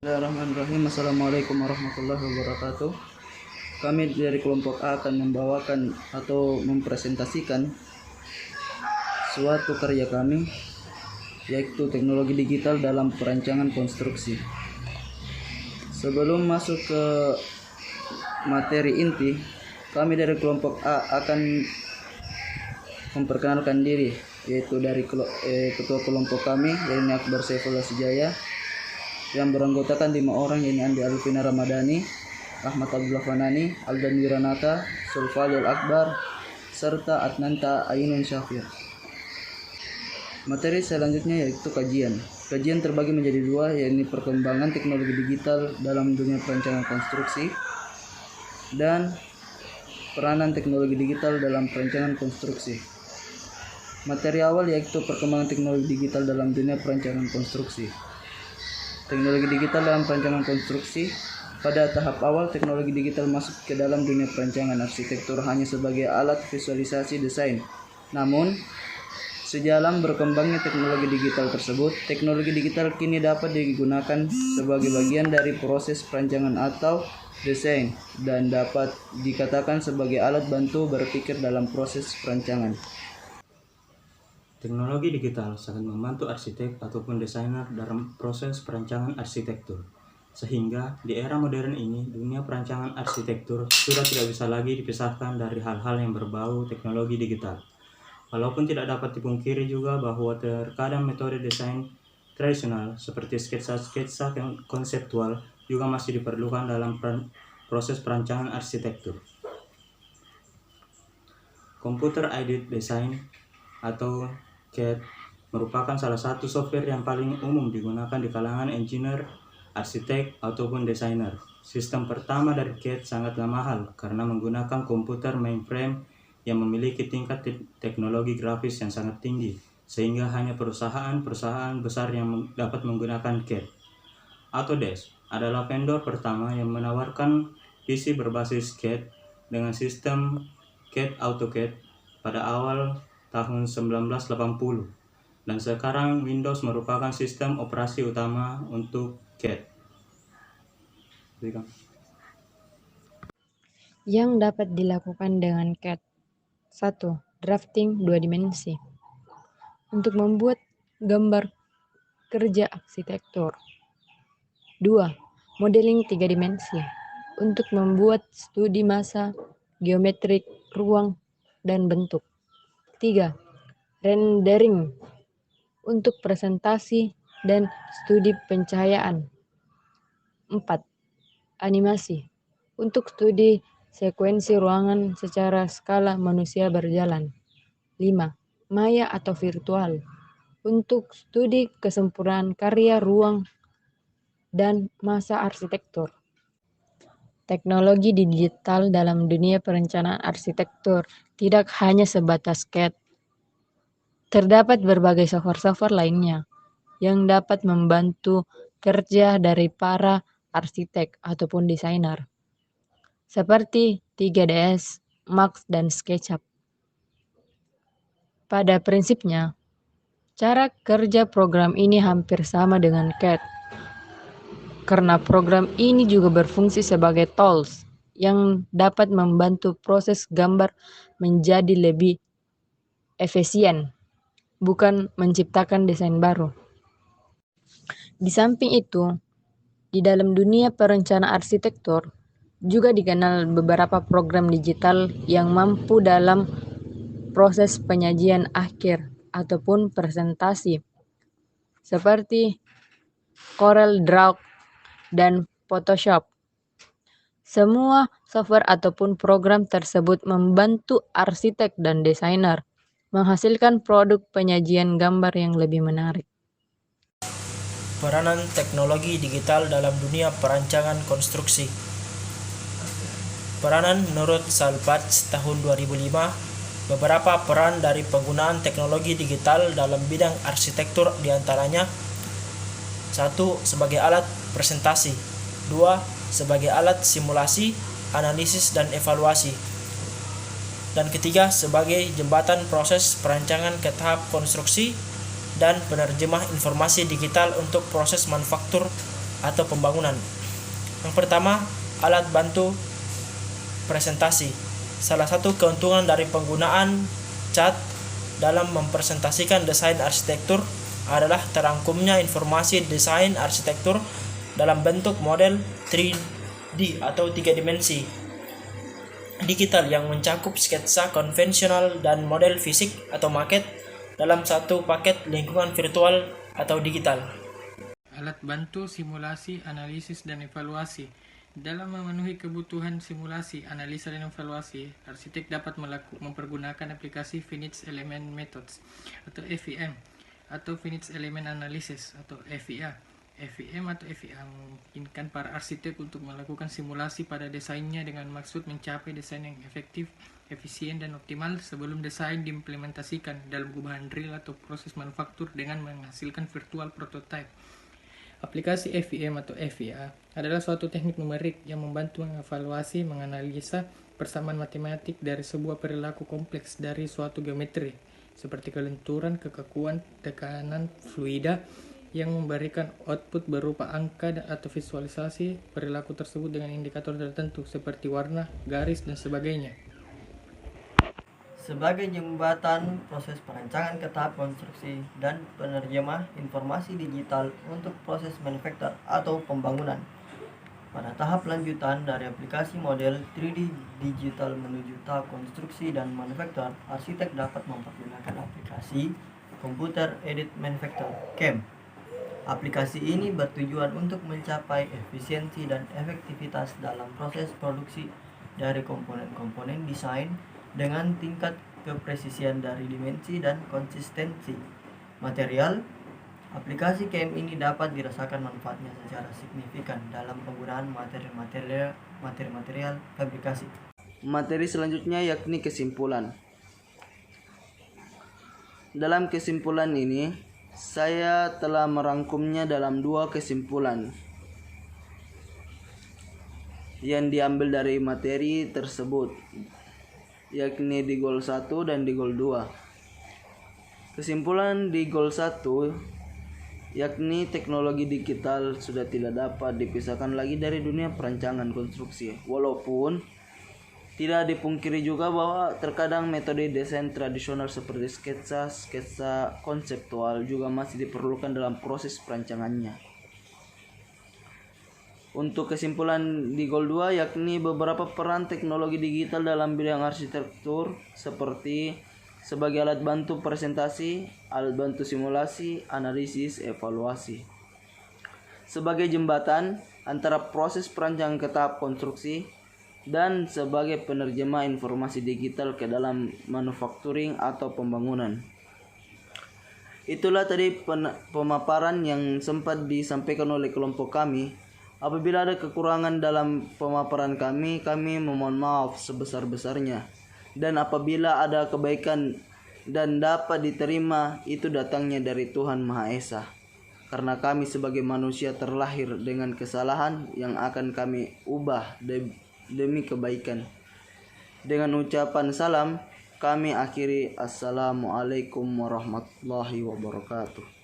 Bismillahirrahmanirrahim. Assalamualaikum warahmatullahi wabarakatuh. Kami dari kelompok A akan membawakan atau mempresentasikan suatu karya kami, yaitu teknologi digital dalam perancangan konstruksi. Sebelum masuk ke materi inti, kami dari kelompok A akan memperkenalkan diri, yaitu dari ketua kelompok kami, yaitu Akbar Saifullah Sijaya, yang beranggotakan 5 orang, yaitu Andi Alvina Ramadhani, Ahmad Abdullah Fanani, Aldan Wiranata, Sulfalil Akbar, serta Adnanta Ainun Syafir. Materi selanjutnya yaitu kajian. Kajian terbagi menjadi 2, yaitu perkembangan teknologi digital dalam dunia perancangan konstruksi dan peranan teknologi digital dalam perancangan konstruksi. Materi awal yaitu perkembangan teknologi digital dalam dunia perancangan konstruksi. Teknologi digital dalam perancangan konstruksi. Pada tahap awal, teknologi digital masuk ke dalam dunia perancangan arsitektur hanya sebagai alat visualisasi desain. Namun, sejalan berkembangnya teknologi digital tersebut, teknologi digital kini dapat digunakan sebagai bagian dari proses perancangan atau desain dan dapat dikatakan sebagai alat bantu berpikir dalam proses perancangan. Teknologi digital sangat membantu arsitek ataupun desainer dalam proses perancangan arsitektur. Sehingga di era modern ini, dunia perancangan arsitektur sudah tidak bisa lagi dipisahkan dari hal-hal yang berbau teknologi digital. Walaupun tidak dapat dipungkiri juga bahwa terkadang metode desain tradisional seperti sketsa-sketsa konseptual juga masih diperlukan dalam proses perancangan arsitektur. Computer Aided Design atau CAD merupakan salah satu software yang paling umum digunakan di kalangan engineer, arsitek, ataupun desainer. Sistem pertama dari CAD sangatlah mahal karena menggunakan komputer mainframe yang memiliki tingkat teknologi grafis yang sangat tinggi, sehingga hanya perusahaan-perusahaan besar yang dapat menggunakan CAD. Autodesk adalah vendor pertama yang menawarkan PC berbasis CAD dengan sistem CAD AutoCAD pada awal tahun 1980, dan sekarang Windows merupakan sistem operasi utama untuk CAD. Yang dapat dilakukan dengan CAD. 1. Drafting 2 dimensi untuk membuat gambar kerja arsitektur. 2. Modeling 3 dimensi untuk membuat studi massa, geometrik, ruang, dan bentuk. 3. Rendering untuk presentasi dan studi pencahayaan. 4. Animasi untuk studi sekuensi ruangan secara skala manusia berjalan. 5. Maya atau virtual untuk studi kesempurnaan karya ruang dan masa arsitektur. Teknologi digital dalam dunia perencanaan arsitektur tidak hanya sebatas CAD. Terdapat berbagai software-software lainnya yang dapat membantu kerja dari para arsitek ataupun desainer, seperti 3ds, Max, dan SketchUp. Pada prinsipnya, cara kerja program ini hampir sama dengan CAD, karena program ini juga berfungsi sebagai tools yang dapat membantu proses gambar menjadi lebih efisien, bukan menciptakan desain baru. Di samping itu, di dalam dunia perencanaan arsitektur juga dikenal beberapa program digital yang mampu dalam proses penyajian akhir ataupun presentasi, seperti Corel Draw dan Photoshop. Semua software ataupun program tersebut membantu arsitek dan desainer menghasilkan produk penyajian gambar yang lebih menarik. Peranan teknologi digital dalam dunia perancangan konstruksi. Peranan menurut Salpatz tahun 2005, beberapa peran dari penggunaan teknologi digital dalam bidang arsitektur diantaranya: 1. Sebagai alat presentasi. 2. Sebagai alat simulasi, analisis, dan evaluasi. Dan ketiga, sebagai jembatan proses perancangan ke tahap konstruksi dan penerjemah informasi digital untuk proses manufaktur atau pembangunan. Yang pertama, alat bantu presentasi. Salah satu keuntungan dari penggunaan CAD dalam mempresentasikan desain arsitektur adalah terangkumnya informasi desain arsitektur dalam bentuk model 3D atau 3 dimensi digital yang mencakup sketsa konvensional dan model fisik atau maket dalam satu paket lingkungan virtual atau digital. Alat bantu simulasi, analisis, dan evaluasi. Dalam memenuhi kebutuhan simulasi, analisa, dan evaluasi, arsitek dapat mempergunakan aplikasi Finite Element Methods atau FEM atau Finite Element Analysis atau FEA. FEM atau FEA memungkinkan para arsitek untuk melakukan simulasi pada desainnya dengan maksud mencapai desain yang efektif, efisien, dan optimal sebelum desain diimplementasikan dalam bahan real atau proses manufaktur dengan menghasilkan virtual prototype. Aplikasi FEM atau FEA adalah suatu teknik numerik yang membantu mengevaluasi, menganalisa persamaan matematik dari sebuah perilaku kompleks dari suatu geometri, seperti kelenturan, kekakuan, tekanan, fluida, yang memberikan output berupa angka atau visualisasi perilaku tersebut dengan indikator tertentu seperti warna, garis, dan sebagainya. Sebagai jembatan proses perancangan ke tahap konstruksi dan penerjemah informasi digital untuk proses manufaktur atau pembangunan. Pada tahap lanjutan dari aplikasi model 3D digital menuju tahap konstruksi dan manufaktur, arsitek dapat mempergunakan aplikasi Computer Aided Manufacturing (CAM). Aplikasi ini bertujuan untuk mencapai efisiensi dan efektivitas dalam proses produksi dari komponen-komponen desain dengan tingkat kepresisian dari dimensi dan konsistensi material. Aplikasi CAM ini dapat dirasakan manfaatnya secara signifikan dalam penggunaan materi-material fabrikasi. Materi selanjutnya yakni kesimpulan. Dalam kesimpulan ini, saya telah merangkumnya dalam 2 kesimpulan yang diambil dari materi tersebut, yakni di goal 1 dan di goal 2. Kesimpulan di goal 1 yakni teknologi digital sudah tidak dapat dipisahkan lagi dari dunia perancangan konstruksi. Walaupun tidak dipungkiri juga bahwa terkadang metode desain tradisional seperti sketsa konseptual juga masih diperlukan dalam proses perancangannya. Untuk kesimpulan di goal 2 yakni beberapa peran teknologi digital dalam bidang arsitektur seperti sebagai alat bantu presentasi, alat bantu simulasi, analisis, evaluasi. Sebagai jembatan antara proses perancangan ke tahap konstruksi dan sebagai penerjemah informasi digital ke dalam manufacturing atau pembangunan. Itulah tadi pemaparan yang sempat disampaikan oleh kelompok kami. Apabila ada kekurangan dalam pemaparan kami memohon maaf sebesar-besarnya. Dan apabila ada kebaikan dan dapat diterima, itu datangnya dari Tuhan Maha Esa. Karena kami sebagai manusia terlahir dengan kesalahan yang akan kami ubah demi kebaikan. Dengan ucapan salam, kami akhiri. Assalamualaikum warahmatullahi wabarakatuh.